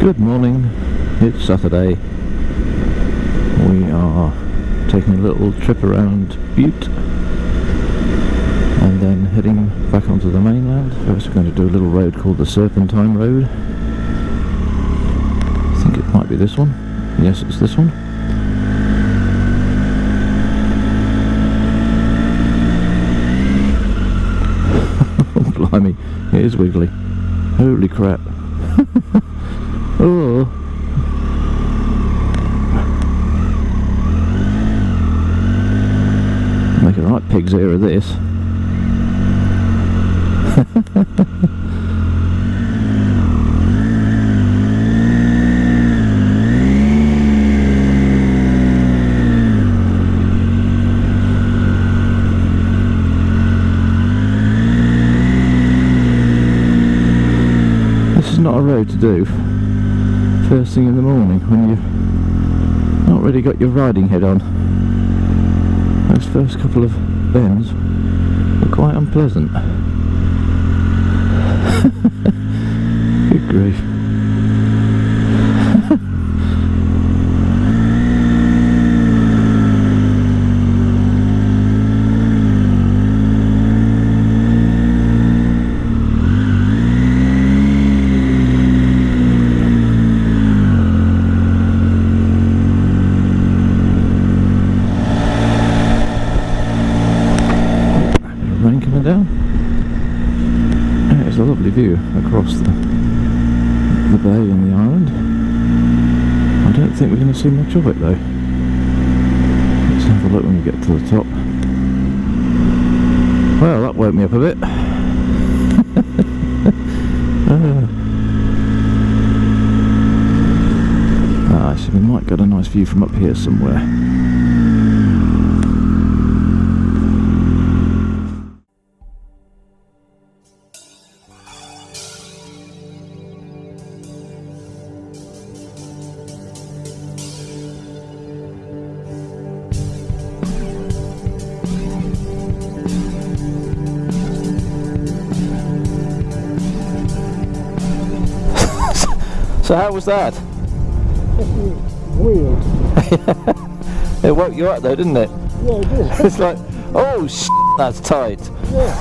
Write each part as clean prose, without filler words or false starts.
Good morning, it's Saturday. We are taking a little trip around Bute and then heading back onto the mainland. We're also going to do a little road called the Serpentine Road. I think it might be this one. Yes, it's this one. Oh, blimey, it is wiggly. Holy crap. Oh. Make a right pig's ear of this. This is not a road to do first thing in the morning when you've not really got your riding head on. Those first couple of bends were quite unpleasant. Good grief. Rain coming down. There's a lovely view across the bay and the island. I don't think we're going to see much of it though. Let's have a look when we get to the top. Well, that woke me up a bit. So we might get a nice view from up here somewhere. So how was that? Weird. It woke you up though, didn't it? Yeah, it did. It's like, oh that's tight. Yeah.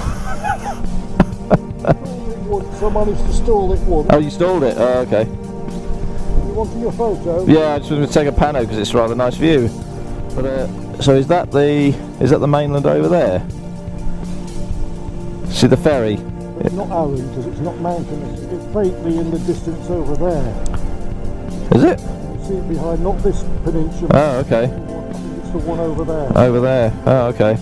So I managed to stall it once. Oh, you stalled it? Oh, okay. You wanting a photo? Yeah, I just wanted to take a pano because it's a rather nice view. But so is that the mainland over there? See the ferry? It's not Arran because it's not mountainous. It's faintly in the distance over there. Is it? You see it behind, not this peninsula. Oh, okay. I think it's the one over there. Over there. Oh, okay.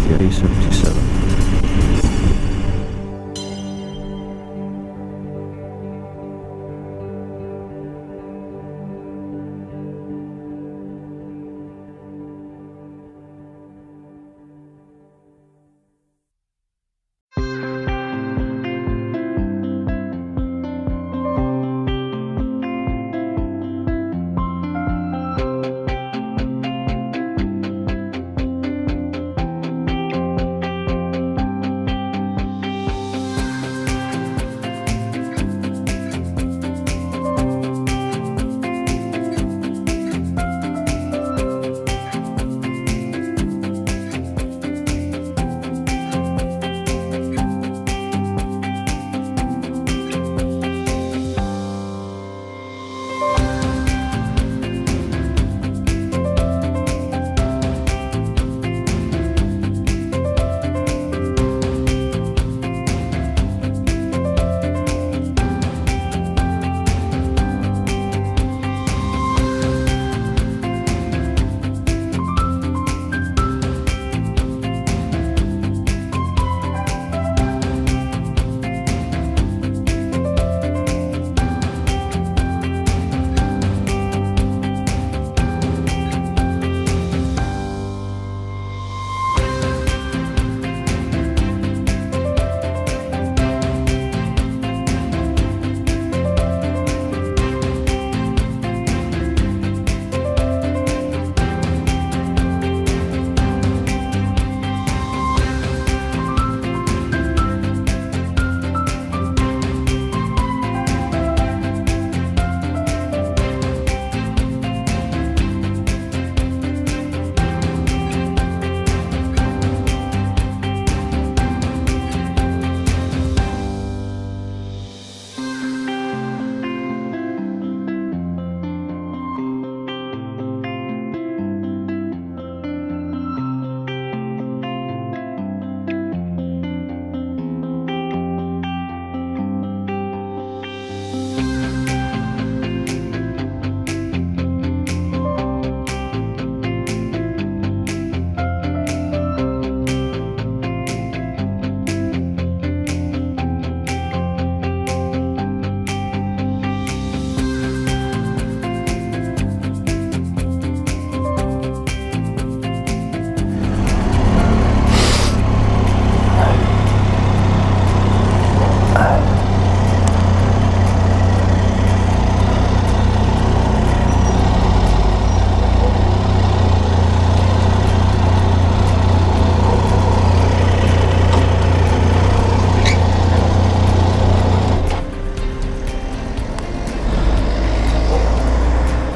the A77.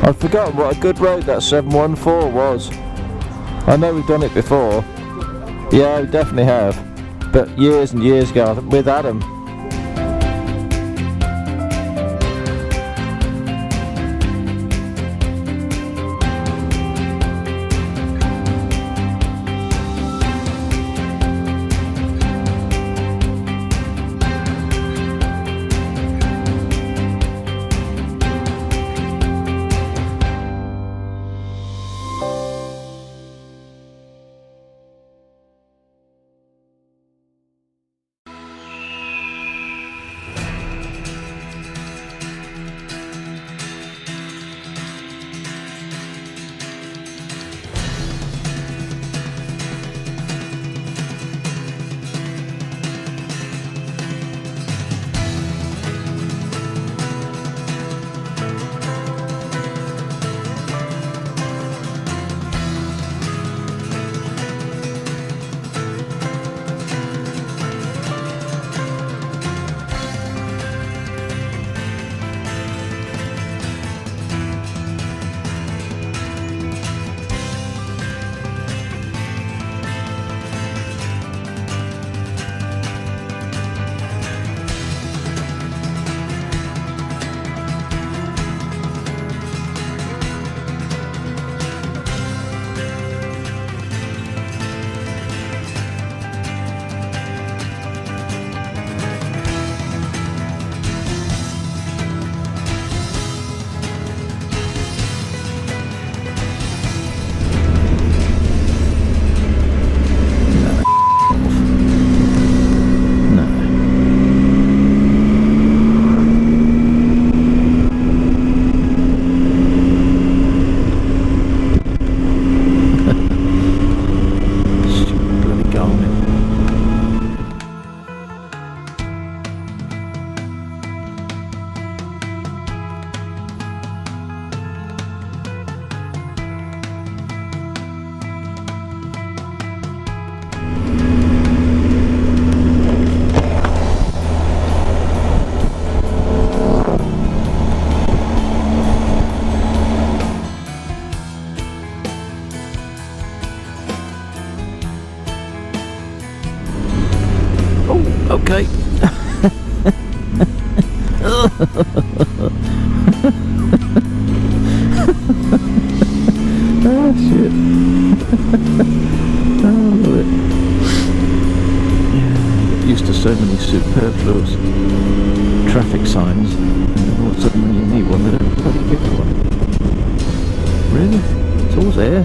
I've forgotten what a good road that 714 was. I know we've done it before. Yeah, we definitely have. But years and years ago with Adam. Oh shit. Oh, I love it. Yeah, get used to so many superfluous traffic signs, and then all of a sudden when you need one, they don't bloody give you one. Really? It's all there.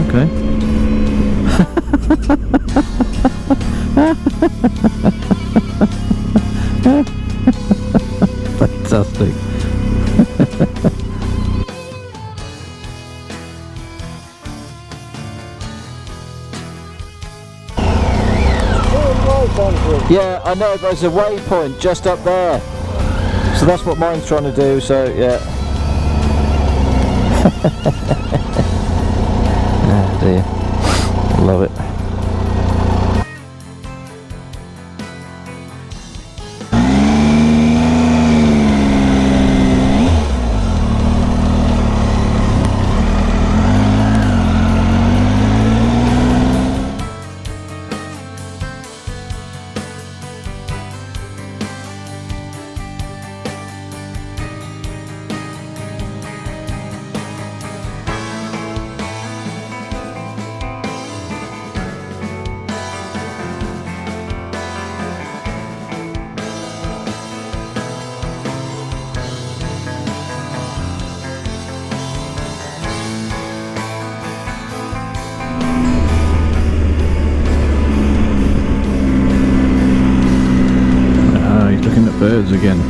Okay. Fantastic. Yeah, I know, but there's a waypoint just up there. So that's what mine's trying to do, so yeah. Oh dear. Love it. Birds again.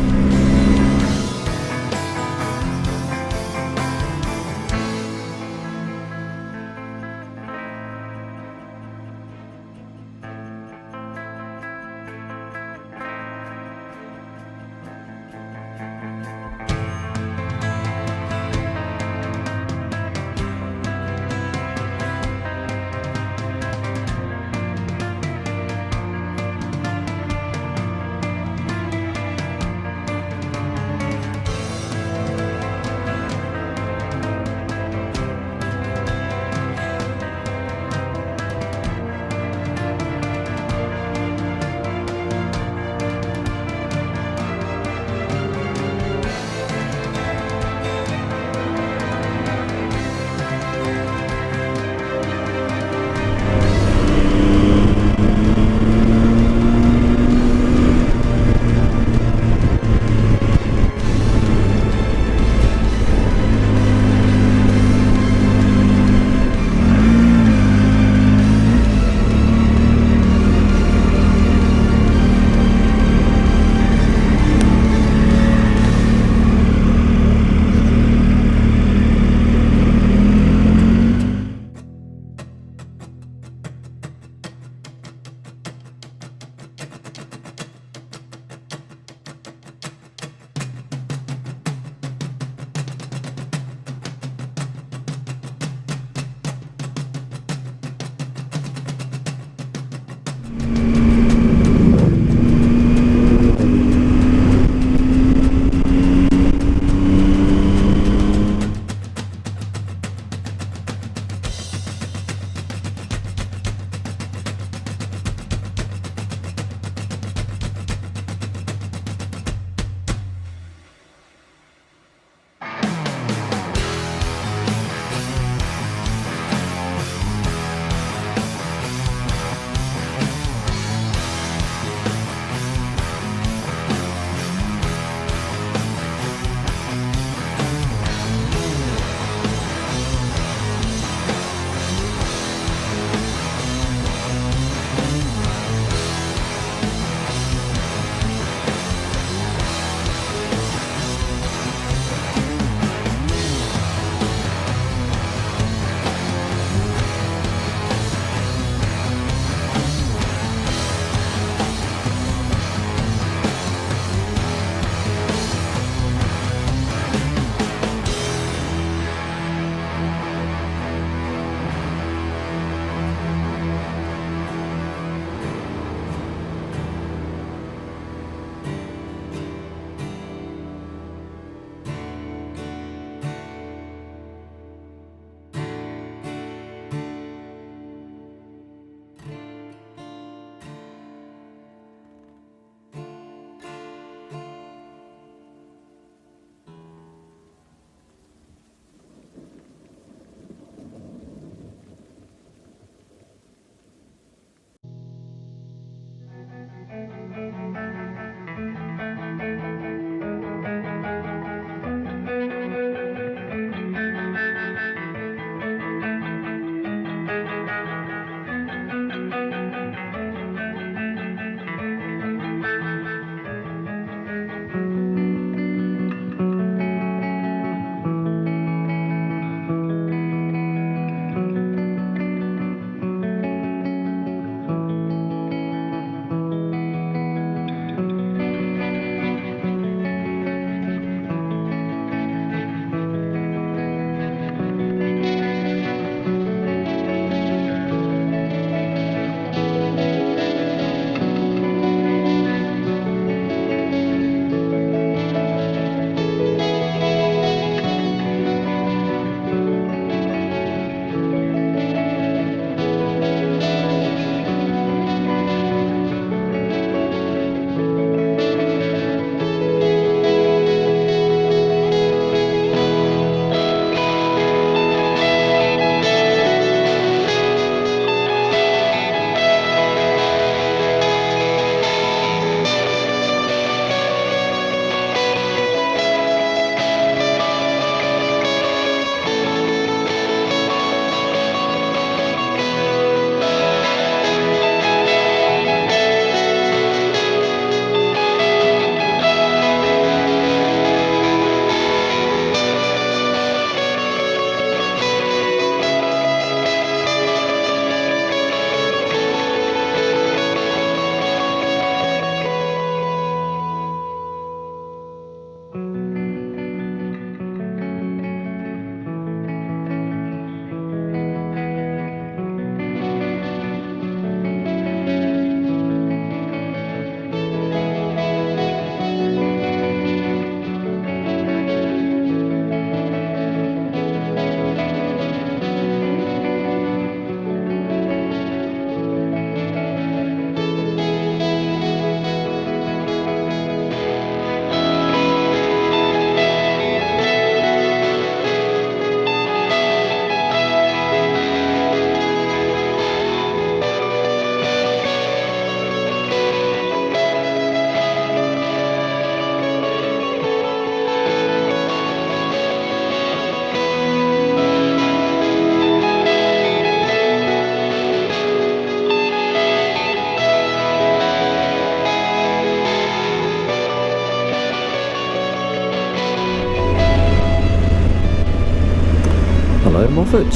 Moffat.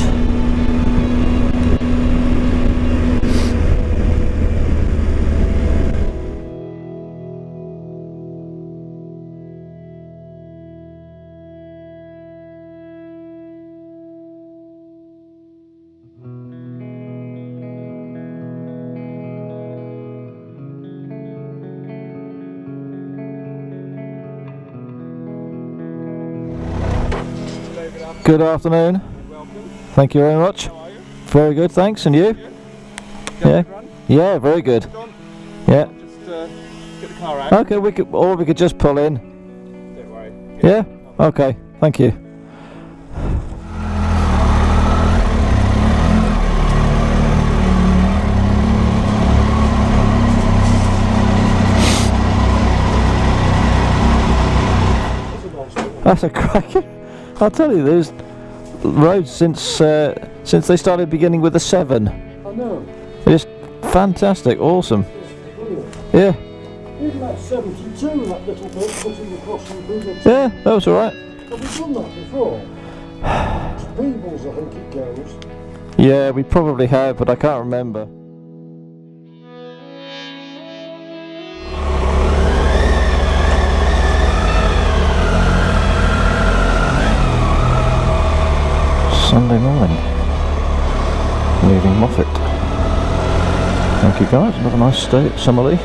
Good afternoon. Welcome. Thank you very much. How are you? Very good, thanks. And you? Good. Yeah. Run? Yeah, very good. Gone? Yeah. Just get the car out. Okay, we could just pull in. Don't worry. Yeah. Okay. Thank you. That's a cracker. I'll tell you, there's roads since they started beginning with a 7. I know. It's fantastic, awesome. It's brilliant. Yeah, Even that 72, that little bit, putting across from Bute. yeah, that was all right. Have we done that before? To Peebles, I think it goes. Yeah, we probably have, but I can't remember. Sunday morning, leaving Moffat. Thank you guys, another nice stay at Summerley.